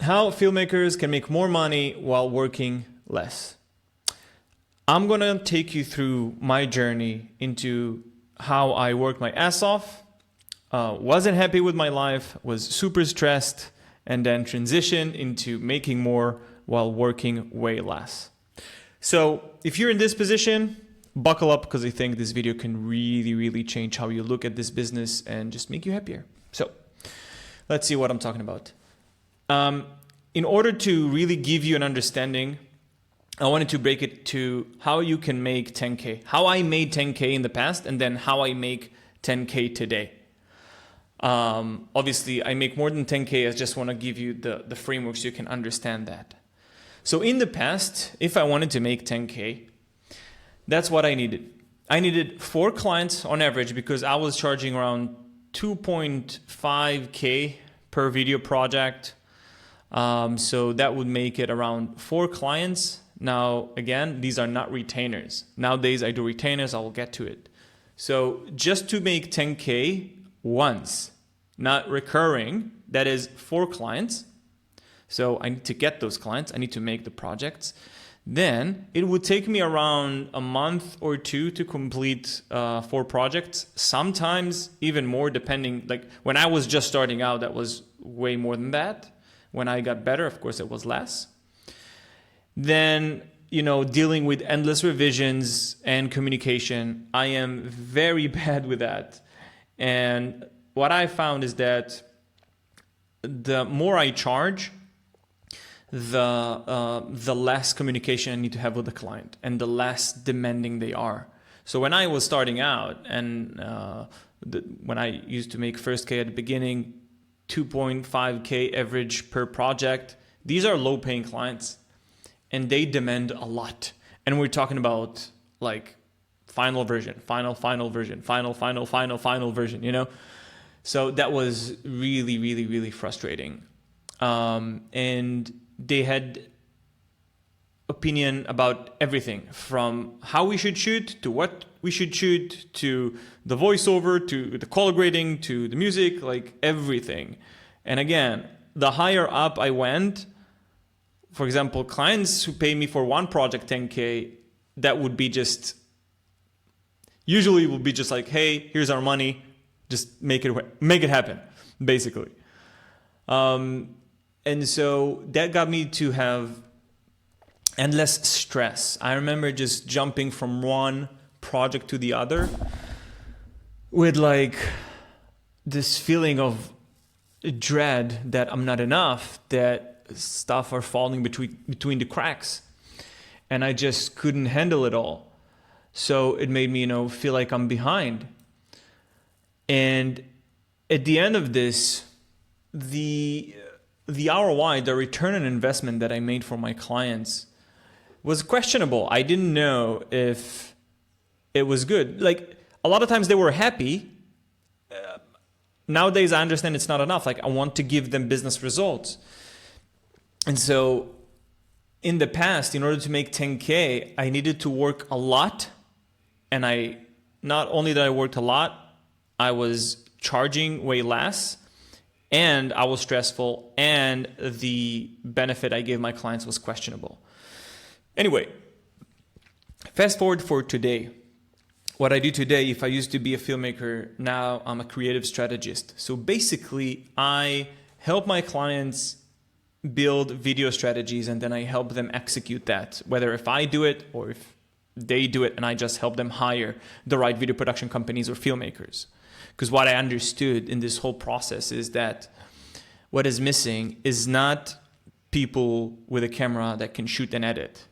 how filmmakers can make more money while working less. I'm gonna take you through my journey into how I worked my ass off, wasn't happy with my life, was super stressed, and then transitioned into making more while working way less. So if you're in this position, buckle up, because I think this video can really, really change how you look at this business and just make you happier. So let's see what I'm talking about. In order to really give you an understanding, I wanted to break it to how you can make 10K, how I made 10K in the past, and then how I make 10K today. Obviously, I make more than 10K. I just want to give you the framework so you can understand that. So in the past, if I wanted to make 10K, that's what I needed. I needed 4 clients on average, because I was charging around 2.5K per video project. So that would make it around 4 clients. Now, again, these are not retainers. Nowadays, I do retainers. I will get to it. So just to make 10K once, not recurring, that is 4 clients. So I need to get those clients. I need to make the projects. Then it would take me around a month or 2 to complete 4 projects. Sometimes even more, depending. Like when I was just starting out, that was way more than that. When I got better, of course, it was less. Then, dealing with endless revisions and communication, I am very bad with that. And what I found is that the more I charge, the less communication I need to have with the client and the less demanding they are. So when I was starting out and when I used to make first K at the beginning, 2.5K average per project, these are low paying clients. And they demand a lot. And we're talking about like final version, final version, final version, So that was really, really, really frustrating. And they had opinion about everything, from how we should shoot, to what we should shoot, to the voiceover, to the color grading, to the music, like everything. And again, the higher up I went, for example, clients who pay me for one project 10K, that would be usually would be just like, hey, here's our money, just make it happen, basically. And so that got me to have endless stress. I remember just jumping from one project to the other with like this feeling of dread that I'm not enough, that stuff are falling between the cracks, and I just couldn't handle it all. So it made me, feel like I'm behind. And at the end of this, the ROI, the return on investment that I made for my clients, was questionable. I didn't know if it was good. Like a lot of times they were happy. Nowadays I understand it's not enough. Like I want to give them business results. And so in the past, in order to make 10K, I needed to work a lot. And not only that I worked a lot, I was charging way less, and I was stressful, and the benefit I gave my clients was questionable. Anyway, fast forward for today. What I do today, if I used to be a filmmaker, now I'm a creative strategist. So basically, I help my clients build video strategies, and then I help them execute that, whether if I do it or if they do it, and I just help them hire the right video production companies or filmmakers. Because what I understood in this whole process is that what is missing is not people with a camera that can shoot and edit.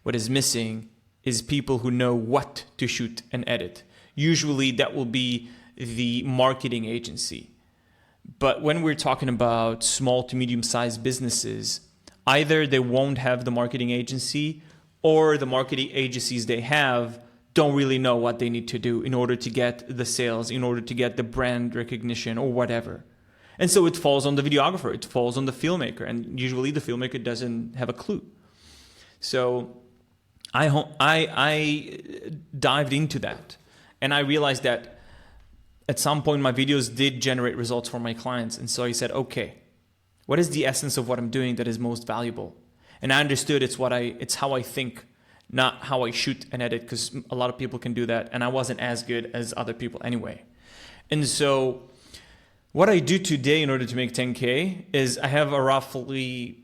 What is missing is people who know what to shoot and edit. Usually that will be the marketing agency. But when we're talking about small to medium-sized businesses, either they won't have the marketing agency, or the marketing agencies they have don't really know what they need to do in order to get the sales, in order to get the brand recognition or whatever. And so it falls on the videographer, it falls on the filmmaker, and usually the filmmaker doesn't have a clue. So I dived into that, and I realized that at some point my videos did generate results for my clients. And so I said, okay, What is the essence of what I'm doing that is most valuable? And I understood it's how I think, not how I shoot and edit, because a lot of people can do that, and I wasn't as good as other people anyway. And so what I do today in order to make 10K is I have a roughly,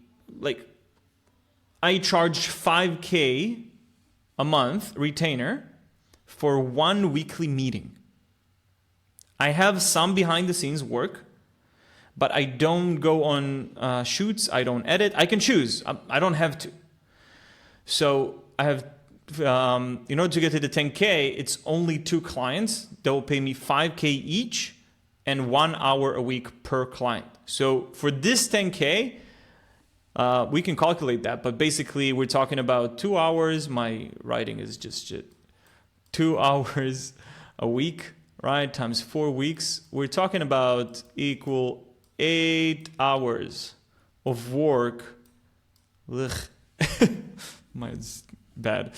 I charge 5K a month retainer for 1 weekly meeting. I have some behind the scenes work, but I don't go on shoots. I don't edit. I can choose. I don't have to. So I have, in order to get to the 10K, it's only 2 clients. They will pay me 5K each and 1 hour a week per client. So for this 10K, we can calculate that, but basically we're talking about 2 hours. My writing is just shit. 2 hours a week, right? Times 4 weeks. We're talking about equal 8 hours of work. Ugh. Mine's bad.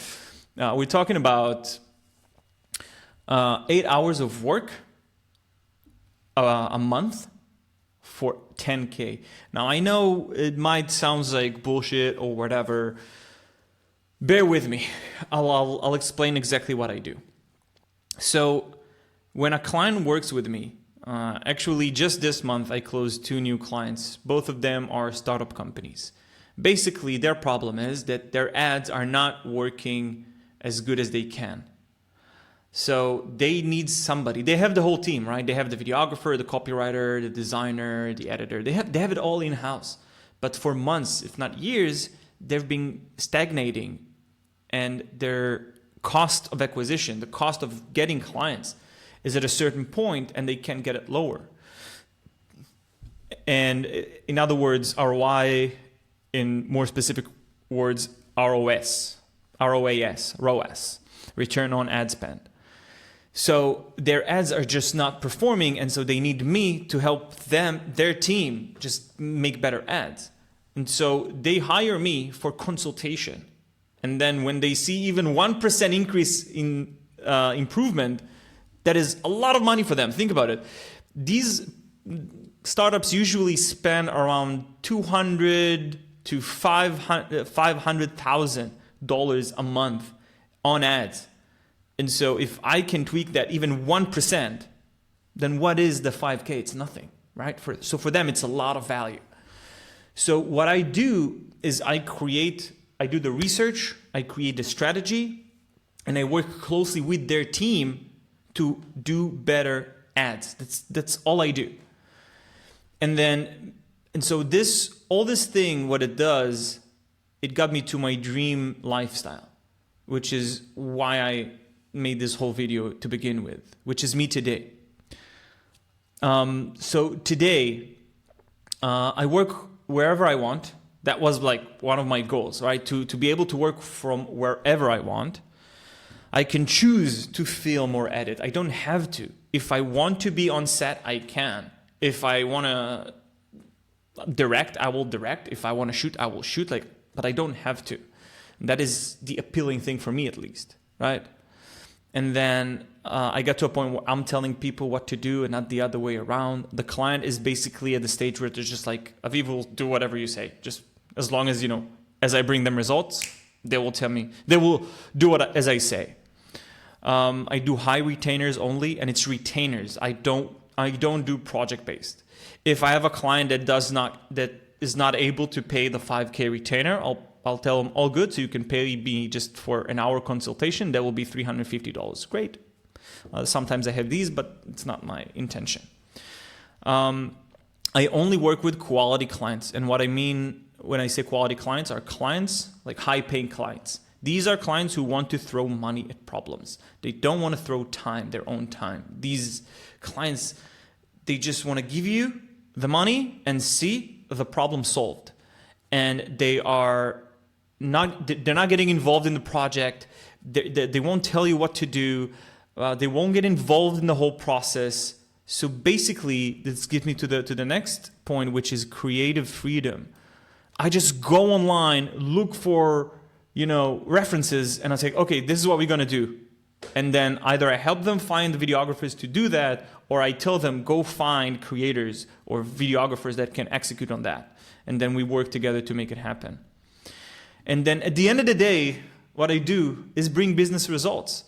We're talking about 8 hours of work a month for 10K. Now I know it might sound like bullshit or whatever. Bear with me. I'll explain exactly what I do. So when a client works with me, actually just this month I closed 2 new clients. Both of them are startup companies. Basically their problem is that their ads are not working as good as they can. So they need somebody. They have the whole team, right? They have the videographer, the copywriter, the designer, the editor. They have it all in-house. But for months, if not years, they've been stagnating, and their cost of acquisition, the cost of getting clients, is at a certain point, and they can't get it lower. And in other words, ROI, in more specific words, ROAS, return on ad spend. So their ads are just not performing, and so they need me to help their team, just make better ads. And so they hire me for consultation. And then when they see even 1% increase in improvement, that is a lot of money for them. Think about it. These startups usually spend around $200,000 to $500,000 a month on ads. And so if I can tweak that even 1%, then what is the 5K? It's nothing, right? So for them, it's a lot of value. So what I do is I do the research, I create the strategy, and I work closely with their team to do better ads. That's all I do. And so all this thing, what it does, it got me to my dream lifestyle, which is why I made this whole video to begin with, which is me today. So today, I work wherever I want. That was like one of my goals, right? To be able to work from wherever I want. I can choose to film or edit. I don't have to. If I want to be on set, I can. If I want to direct, I will direct. If I want to shoot, I will shoot. But I don't have to. And that is the appealing thing for me, at least, right? And then I got to a point where I'm telling people what to do and not the other way around. The client is basically at the stage where they're just like, Aviv will do whatever you say. Just as long as, as I bring them results, they will tell me, they will do as I say. I do high retainers only, and it's retainers. I don't do project-based. If I have a client that is not able to pay the 5K retainer, I'll tell them all good, so you can pay me just for an hour consultation. That will be $350. Great. Sometimes I have these, but it's not my intention. I only work with quality clients. And what I mean when I say quality clients are clients, like high-paying clients. These are clients who want to throw money at problems. They don't want to throw their own time. These clients, they just want to give you the money and see the problem solved. And they're not getting involved in the project. They won't tell you what to do. They won't get involved in the whole process. So basically, this gets me to the next point, which is creative freedom. I just go online, look for references, and I say, okay, this is what we're gonna do. And then either I help them find the videographers to do that, or I tell them go find creators or videographers that can execute on that. And then we work together to make it happen. And then at the end of the day, what I do is bring business results.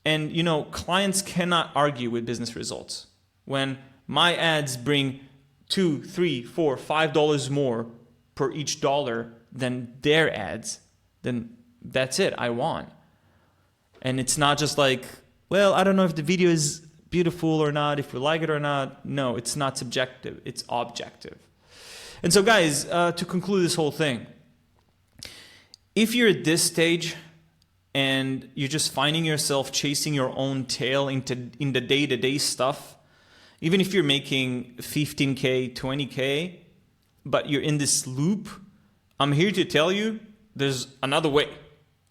And you know, clients cannot argue with business results. When my ads bring $2, $3, $4, $5 more per each dollar than their ads, then that's it, I won. And it's not just like, well, I don't know if the video is beautiful or not, if we like it or not. No, it's not subjective, it's objective. And so guys, to conclude this whole thing, if you're at this stage and you're just finding yourself chasing your own tail in the day-to-day stuff, even if you're making 15K, 20K, but you're in this loop, I'm here to tell you there's another way.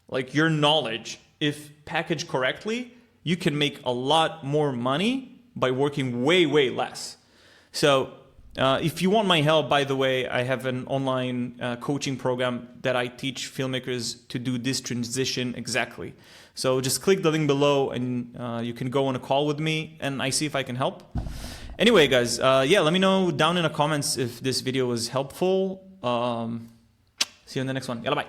Like your knowledge, if packaged correctly, you can make a lot more money by working way, way less. So if you want my help, by the way, I have an online coaching program that I teach filmmakers to do this transition exactly. So just click the link below and you can go on a call with me and I see if I can help. Anyway, guys, yeah, let me know down in the comments if this video was helpful. See you in the next one. Yalla, bye.